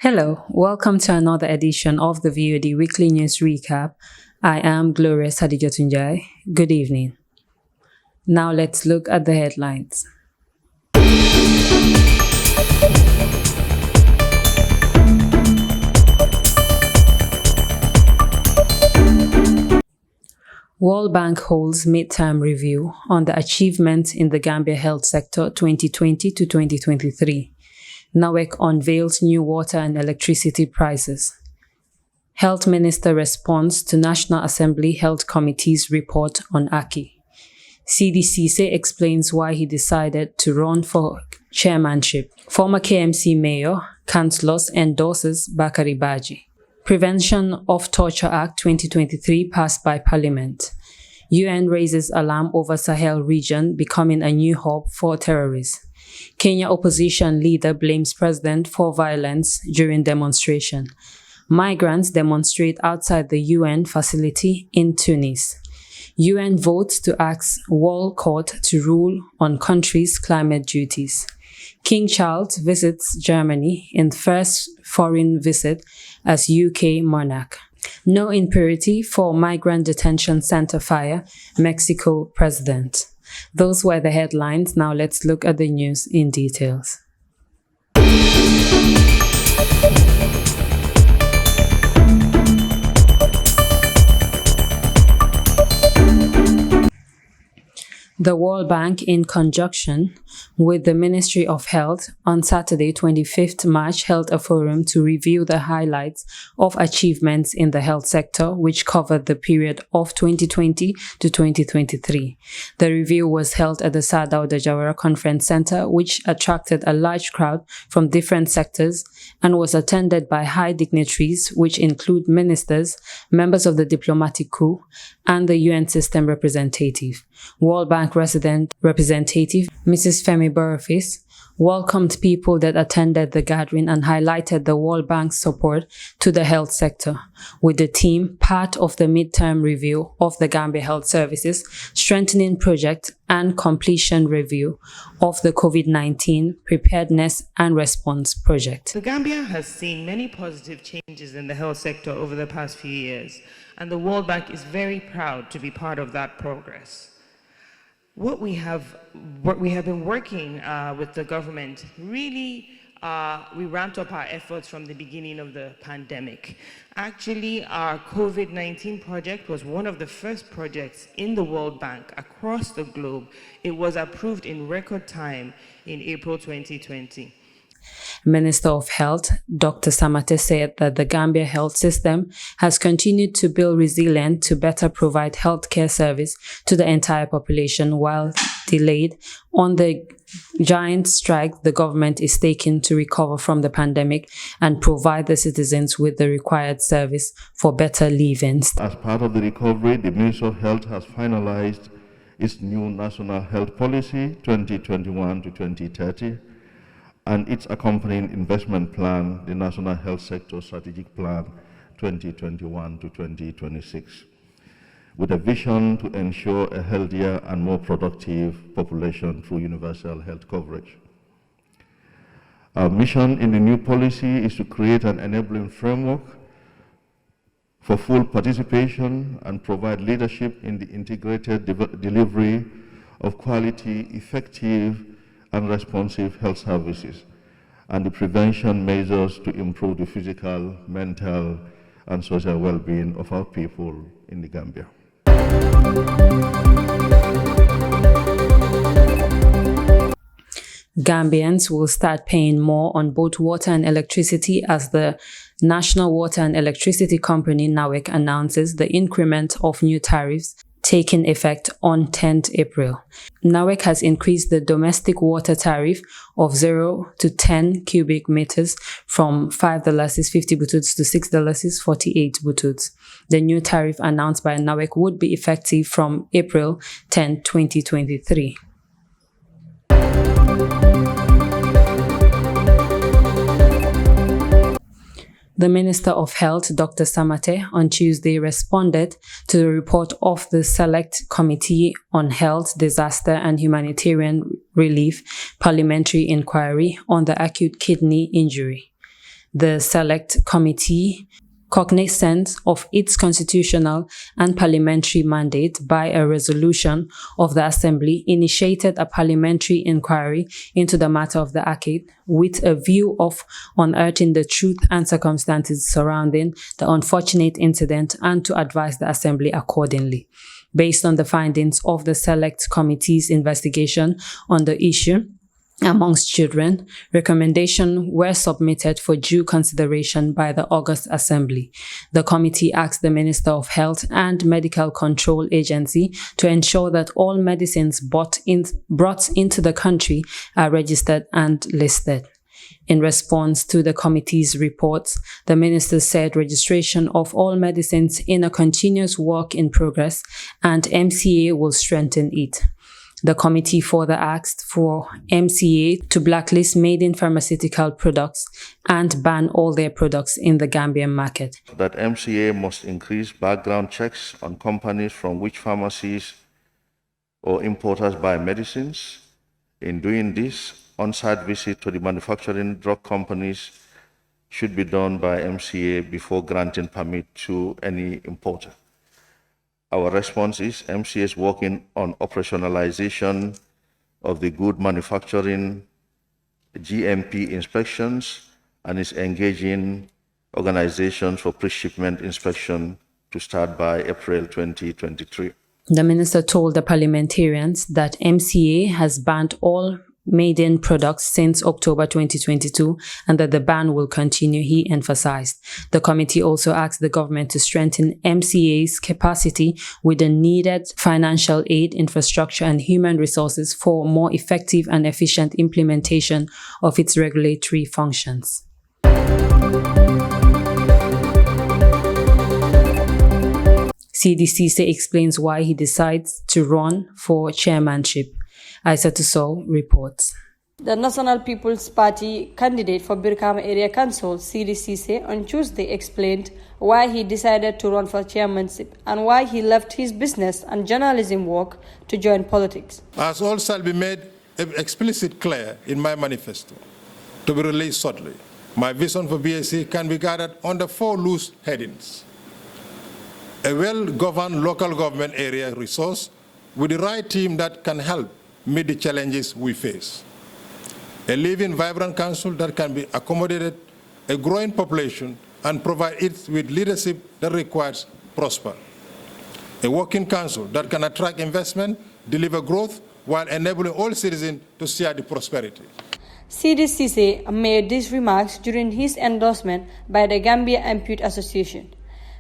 Hello, welcome to another edition of the VOD Weekly News Recap. I am Glorious Haddijatou Njie. Good evening. Now let's look at the headlines. World Bank holds midterm review on the achievements in the Gambia health sector 2020 to 2023. NAWEC unveils new water and electricity prices. Health Minister responds to National Assembly Health Committee's report on Aki. CDCC explains why he decided to run for chairmanship. Former KMC Mayor, Councillors endorses Bakari Baji. Prevention of Torture Act 2023 passed by Parliament. UN raises alarm over Sahel region becoming a new hub for terrorists. Kenya opposition leader blames president for violence during demonstration. Migrants demonstrate outside the UN facility in Tunis. UN votes to ask World Court to rule on country's climate duties. King Charles visits Germany in first foreign visit as UK monarch. No impurity for migrant detention center fire, Mexico president. Those were the headlines. Now let's look at the news in details. The World Bank, in conjunction with the Ministry of Health, on Saturday, 25th March, held a forum to review the highlights of achievements in the health sector, which covered the period of 2020 to 2023. The review was held at the Sadao Dajawara Conference Center, which attracted a large crowd from different sectors and was attended by high dignitaries, which include ministers, members of the diplomatic corps, and the UN system representative. World Bank representative Mrs. Femi Burfis welcomed people that attended the gathering and highlighted the World Bank's support to the health sector, with the team part of the midterm review of the Gambia Health Services Strengthening Project and completion review of the COVID-19 Preparedness and Response Project. The Gambia has seen many positive changes in the health sector over the past few years, and the World Bank is very proud to be part of that progress. We have been working with the government, really, we ramped up our efforts from the beginning of the pandemic. Actually, our COVID-19 project was one of the first projects in the World Bank across the globe. It was approved in record time in April 2020. Minister of Health, Dr. Samate, said that the Gambia health system has continued to build resilience to better provide healthcare service to the entire population, while delayed on the giant strike the government is taking to recover from the pandemic and provide the citizens with the required service for better living. As part of the recovery, the Ministry of Health has finalized its new National Health Policy 2021 to 2030. And its accompanying investment plan, the National Health Sector Strategic Plan 2021 to 2026, with a vision to ensure a healthier and more productive population through universal health coverage. Our mission in the new policy is to create an enabling framework for full participation and provide leadership in the integrated delivery of quality, effective, and responsive health services, and the prevention measures to improve the physical, mental, and social well-being of our people in the Gambia. Gambians will start paying more on both water and electricity as the National Water and Electricity Company, NAWEC, announces the increment of new tariffs taking effect on 10th April. NAWEC has increased the domestic water tariff of 0 to 10 cubic meters from $5 is 50 bututs to $6 is 48 bututs. The new tariff announced by NAWEC would be effective from April 10, 2023. The Minister of Health, Dr. Samate, on Tuesday responded to the report of the Select Committee on Health, Disaster and Humanitarian Relief Parliamentary Inquiry on the acute kidney injury. The Select Committee, cognizant of its constitutional and parliamentary mandate by a resolution of the Assembly, initiated a parliamentary inquiry into the matter of the arcade with a view of unearthing the truth and circumstances surrounding the unfortunate incident and to advise the Assembly accordingly. Based on the findings of the Select Committee's investigation on the issue, amongst children, recommendations were submitted for due consideration by the August Assembly. The committee asked the Minister of Health and Medical Control Agency to ensure that all medicines brought into the country are registered and listed. In response to the committee's reports, the minister said registration of all medicines in a continuous work in progress and MCA will strengthen it. The committee further asked for MCA to blacklist made-in pharmaceutical products and ban all their products in the Gambian market. That MCA must increase background checks on companies from which pharmacies or importers buy medicines. In doing this, on-site visit to the manufacturing drug companies should be done by MCA before granting permit to any importer. Our response is MCA is working on operationalization of the good manufacturing GMP inspections and is engaging organizations for pre-shipment inspection to start by April 2023. The minister told the parliamentarians that MCA has banned all made-in products since October 2022 and that the ban will continue, he emphasized. The committee also asked the government to strengthen MCA's capacity with the needed financial aid, infrastructure and human resources for more effective and efficient implementation of its regulatory functions. CDCC explains why he decides to run for chairmanship. Haddijatou reports. The National People's Party candidate for Birkama Area Council, CDCC, on Tuesday explained why he decided to run for chairmanship and why he left his business and journalism work to join politics. As all shall be made explicit clear in my manifesto, to be released shortly, my vision for BSC can be gathered under 4 loose headings. A well-governed local government area resource with the right team that can help meet the challenges we face. A living, vibrant council that can be accommodated a growing population and provide it with leadership that requires prosper. A working council that can attract investment, deliver growth, while enabling all citizens to share the prosperity. CDCC made these remarks during his endorsement by the Gambia Ampute Association.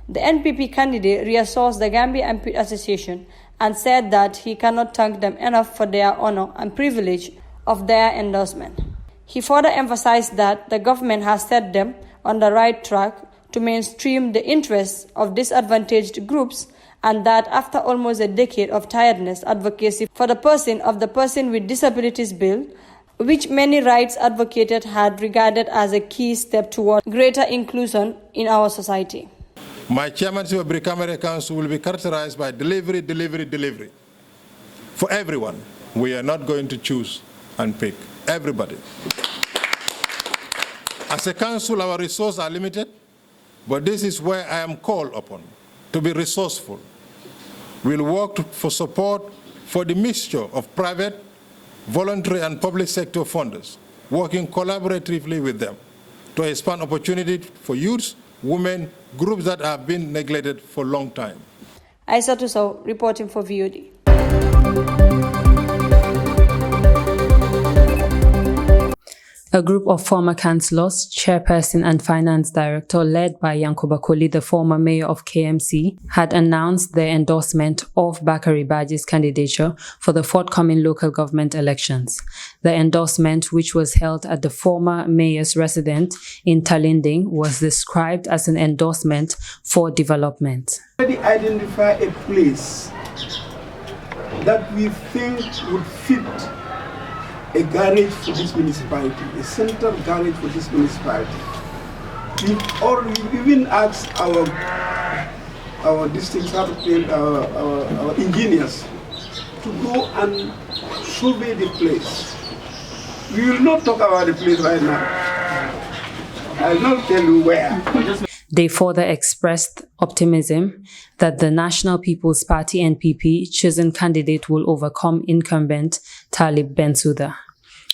The NPP candidate reassures the Gambia Ampute Association and said that he cannot thank them enough for their honor and privilege of their endorsement. He further emphasized that the government has set them on the right track to mainstream the interests of disadvantaged groups and that after almost a decade of tiredness advocacy for the person with disabilities bill, which many rights advocates had regarded as a key step toward greater inclusion in our society. My chairmanship of Birkama Council will be characterized by delivery. For everyone, we are not going to choose and pick. Everybody. As a council, our resources are limited, but this is where I am called upon to be resourceful. We'll work for support for the mixture of private, voluntary, and public sector funders, working collaboratively with them to expand opportunity for youths, women, groups that have been neglected for a long time. Haddijatou reporting for VOD. A group of former councillors, chairperson and finance director led by Yankuba Koli, the former mayor of KMC, had announced their endorsement of Bakari Baji's candidature for the forthcoming local government elections. The endorsement, which was held at the former mayor's residence in Talinding, was described as an endorsement for development. We identify a place that we think would fit a garage for this municipality, a central garage for this municipality. We've even asked our district our engineers to go and survey the place. We will not talk about the place right now. I'll not tell you where. They further expressed optimism that the National People's Party NPP chosen candidate will overcome incumbent Talib Bensouda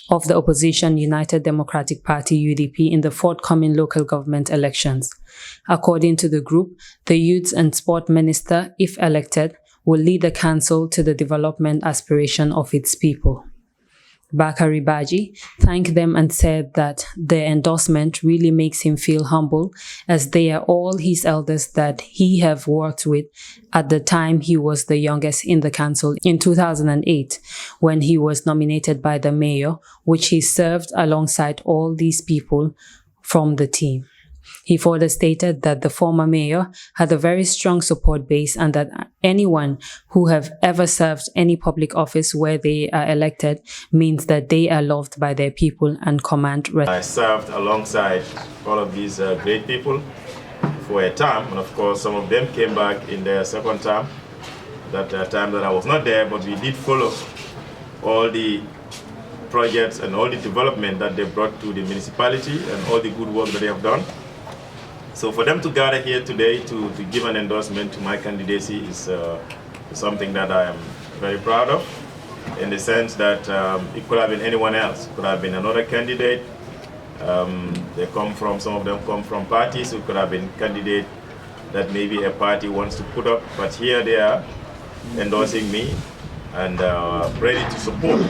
of the opposition United Democratic Party UDP in the forthcoming local government elections. According to the group, the Youth and Sport Minister, if elected, will lead the council to the development aspiration of its people. Bakari Baji thanked them and said that their endorsement really makes him feel humble, as they are all his elders that he have worked with at the time he was the youngest in the council in 2008, when he was nominated by the mayor, which he served alongside all these people from the team. He further stated that the former mayor had a very strong support base and that anyone who have ever served any public office where they are elected means that they are loved by their people and command respect. I served alongside all of these great people for a term, and of course some of them came back in their second term, that time that I was not there, but we did follow all the projects and all the development that they brought to the municipality and all the good work that they have done. So for them to gather here today to give an endorsement to my candidacy is something that I am very proud of, in the sense that it could have been anyone else. It could have been another candidate. Some of them come from parties. It could have been a candidate that maybe a party wants to put up, but here they are endorsing me and ready to support.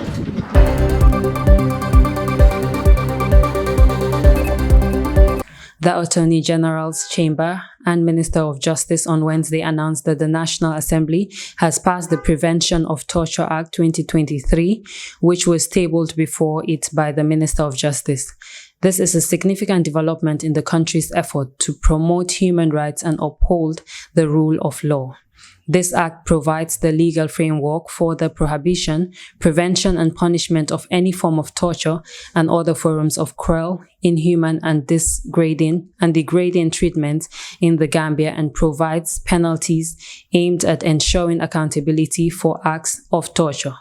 The Attorney General's Chamber and Minister of Justice on Wednesday announced that the National Assembly has passed the Prevention of Torture Act 2023, which was tabled before it by the Minister of Justice. This is a significant development in the country's effort to promote human rights and uphold the rule of law. This act provides the legal framework for the prohibition, prevention, and punishment of any form of torture and other forms of cruel, inhuman, and degrading treatment in the Gambia, and provides penalties aimed at ensuring accountability for acts of torture.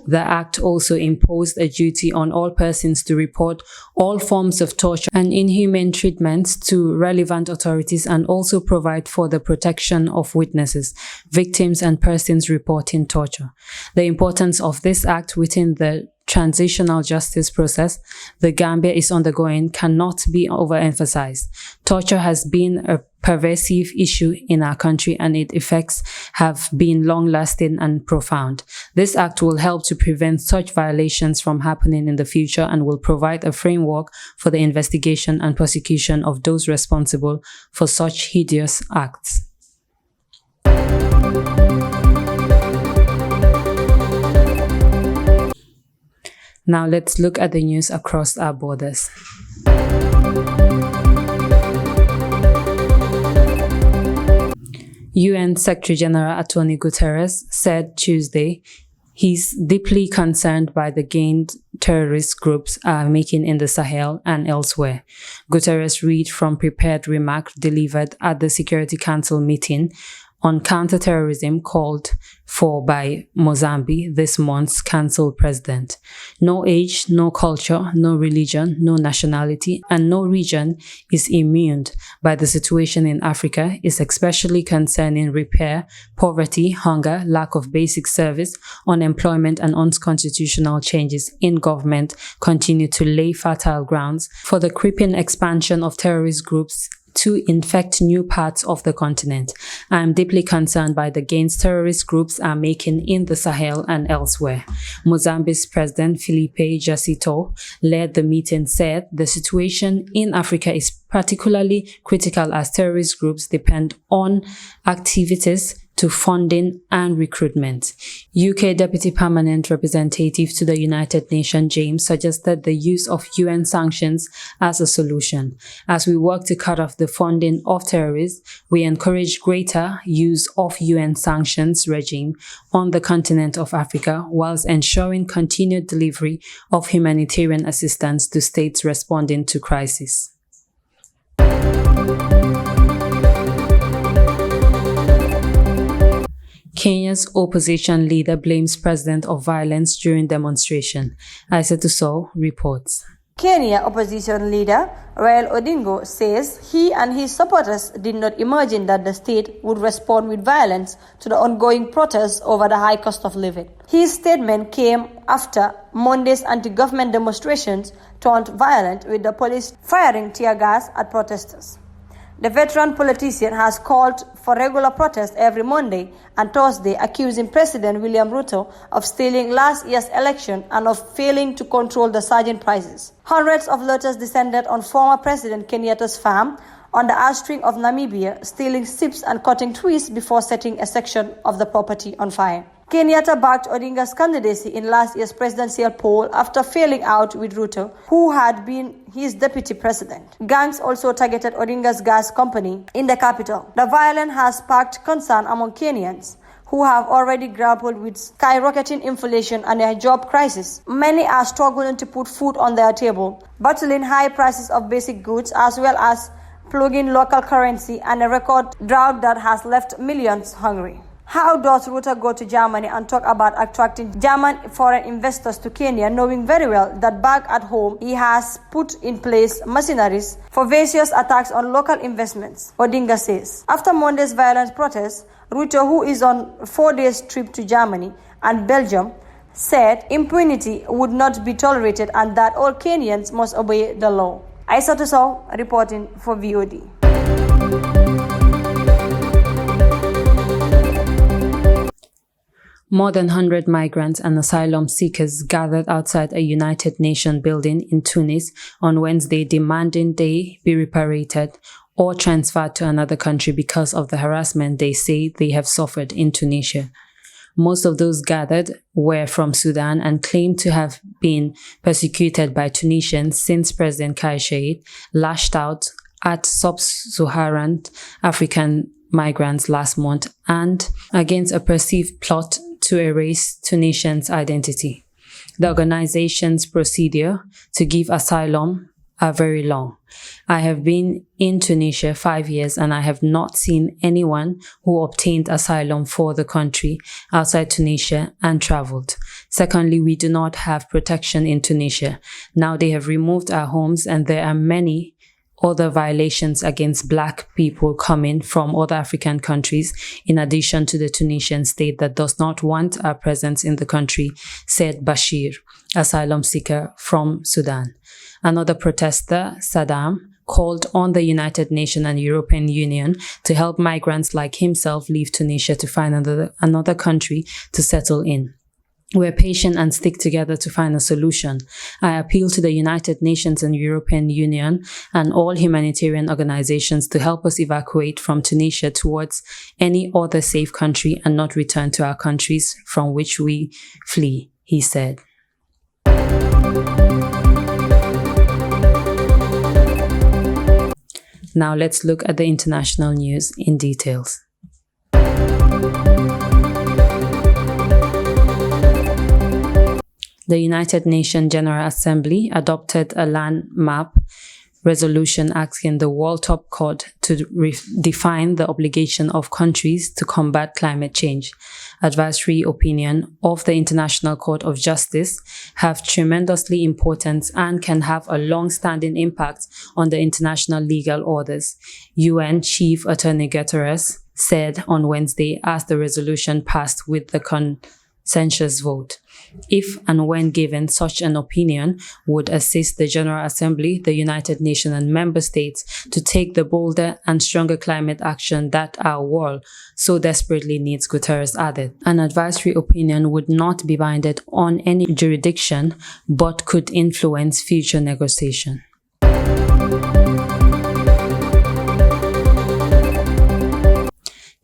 The act also imposed a duty on all persons to report all forms of torture and inhumane treatments to relevant authorities, and also provide for the protection of witnesses, victims, and persons reporting torture. The importance of this act within the transitional justice process the Gambia is undergoing cannot be overemphasized. Torture has been a pervasive issue in our country, and its effects have been long-lasting and profound. This act will help to prevent such violations from happening in the future and will provide a framework for the investigation and prosecution of those responsible for such hideous acts. Now let's look at the news across our borders. UN Secretary General Antonio Guterres said Tuesday he's deeply concerned by the gains terrorist groups are making in the Sahel and elsewhere. Guterres read from prepared remarks delivered at the Security Council meeting on counterterrorism called for by Mozambique, this month's council president. No age, no culture, no religion, no nationality, and no region is immune by the situation in Africa, is especially concerning repair, poverty, hunger, lack of basic service, unemployment, and unconstitutional changes in government continue to lay fertile grounds for the creeping expansion of terrorist groups to infect new parts of the continent. I am deeply concerned by the gains terrorist groups are making in the Sahel and elsewhere. Mozambique's President Filipe Jacinto led the meeting, said the situation in Africa is particularly critical as terrorist groups depend on activities to funding and recruitment. UK Deputy Permanent Representative to the United Nations, James, suggested the use of UN sanctions as a solution. As we work to cut off the funding of terrorists, we encourage greater use of UN sanctions regime on the continent of Africa, whilst ensuring continued delivery of humanitarian assistance to states responding to crisis. Kenya's opposition leader blames president of violence during demonstration. Haddijatou Njie reports. Kenya opposition leader Raila Odinga says he and his supporters did not imagine that the state would respond with violence to the ongoing protests over the high cost of living. His statement came after Monday's anti-government demonstrations turned violent, with the police firing tear gas at protesters. The veteran politician has called for regular protests every Monday and Thursday, accusing President William Ruto of stealing last year's election and of failing to control the surging prices. Hundreds of looters descended on former President Kenyatta's farm on the outstring of Namibia, stealing ships and cutting trees before setting a section of the property on fire. Kenyatta backed Odinga's candidacy in last year's presidential poll after failing out with Ruto, who had been his deputy president. Gangs also targeted Odinga's gas company in the capital. The violence has sparked concern among Kenyans, who have already grappled with skyrocketing inflation and a job crisis. Many are struggling to put food on their table, battling high prices of basic goods as well as plugging local currency and a record drought that has left millions hungry. How does Ruto go to Germany and talk about attracting German foreign investors to Kenya, knowing very well that back at home he has put in place machineries for vicious attacks on local investments, Odinga says. After Monday's violent protests, Ruto, who is on a 4-day trip to Germany and Belgium, said impunity would not be tolerated and that all Kenyans must obey the law. Haddijatou Njie reporting for VOD. More than 100 migrants and asylum seekers gathered outside a United Nations building in Tunis on Wednesday, demanding they be repatriated or transferred to another country because of the harassment they say they have suffered in Tunisia. Most of those gathered were from Sudan and claimed to have been persecuted by Tunisians since President Kais Saied lashed out at sub-Saharan African migrants last month and against a perceived plot to erase Tunisians' identity. The organization's procedure to give asylum are very long. I have been in Tunisia 5 years and I have not seen anyone who obtained asylum for the country outside Tunisia and traveled. Secondly, we do not have protection in Tunisia. Now they have removed our homes and there are many other violations against Black people coming from other African countries, in addition to the Tunisian state that does not want our presence in the country, said Bashir, asylum seeker from Sudan. Another protester, Saddam, called on the United Nations and European Union to help migrants like himself leave Tunisia to find another country to settle in. We're patient and stick together to find a solution. I appeal to the United Nations and European Union and all humanitarian organizations to help us evacuate from Tunisia towards any other safe country and not return to our countries from which we flee, he said. Now let's look at the international news in details. The United Nations General Assembly adopted a land map resolution asking the World Top Court to define the obligation of countries to combat climate change. Advisory opinion of the International Court of Justice have tremendously importance and can have a long-standing impact on the international legal orders, UN Chief Attorney Guterres said on Wednesday as the resolution passed with the consensus vote. If and when given, such an opinion would assist the General Assembly, the United Nations and member states to take the bolder and stronger climate action that our world so desperately needs, Guterres added. An advisory opinion would not be binding on any jurisdiction, but could influence future negotiation.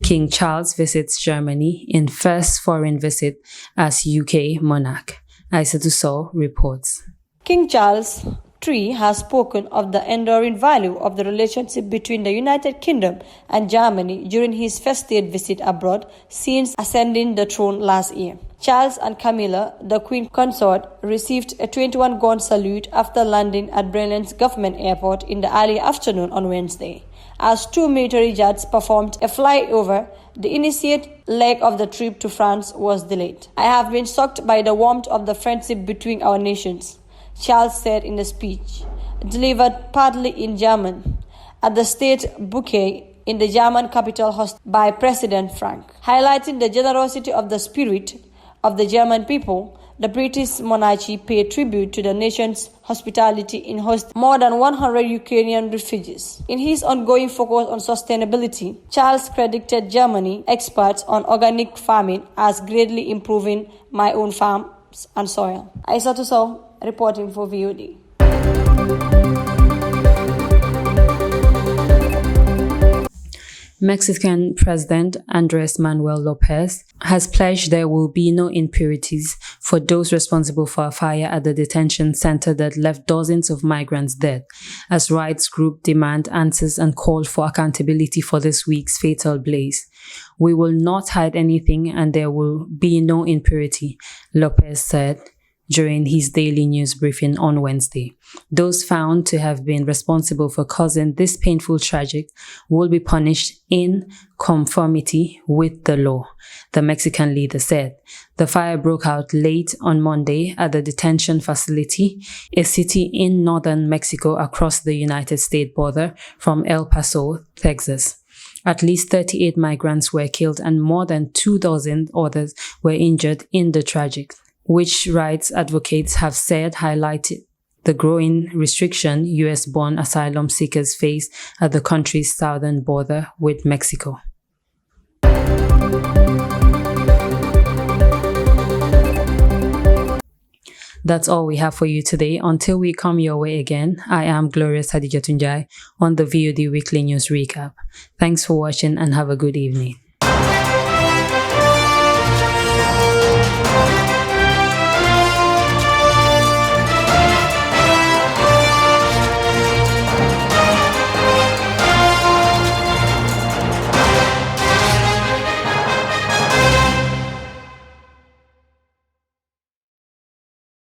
King Charles visits Germany in first foreign visit as UK monarch. Haddijatou Njie reports. King Charles III has spoken of the enduring value of the relationship between the United Kingdom and Germany during his first state visit abroad since ascending the throne last year. Charles and Camilla, the Queen Consort, received a 21-gun salute after landing at Berlin's government airport in the early afternoon on Wednesday. As two military jets performed a flyover, the initiate leg of the trip to France was delayed. I have been shocked by the warmth of the friendship between our nations, Charles said in the speech, delivered partly in German, at the state bouquet in the German capital hosted by President Frank. Highlighting the generosity of the spirit of the German people, the British monarchy paid tribute to the nation's hospitality in hosting more than 100 Ukrainian refugees. In his ongoing focus on sustainability, Charles credited Germany experts on organic farming as greatly improving my own farms and soil. Haddijatou Njie reporting for VOD. Mexican President Andrés Manuel López has pledged there will be no impurities for those responsible for a fire at the detention center that left dozens of migrants dead, as rights groups demand answers and call for accountability for this week's fatal blaze. "We will not hide anything and there will be no impurity," López said during his daily news briefing on Wednesday. Those found to have been responsible for causing this painful tragedy will be punished in conformity with the law, the Mexican leader said. The fire broke out late on Monday at the detention facility, a city in northern Mexico across the United States border from El Paso, Texas. At least 38 migrants were killed and more than 2,000 others were injured in the tragedy, which rights advocates have said highlighted the growing restriction U.S.-born asylum seekers face at the country's southern border with Mexico. That's all we have for you today. Until we come your way again, I am Glorious Haddijatou Njie on the VOD Weekly News Recap. Thanks for watching and have a good evening.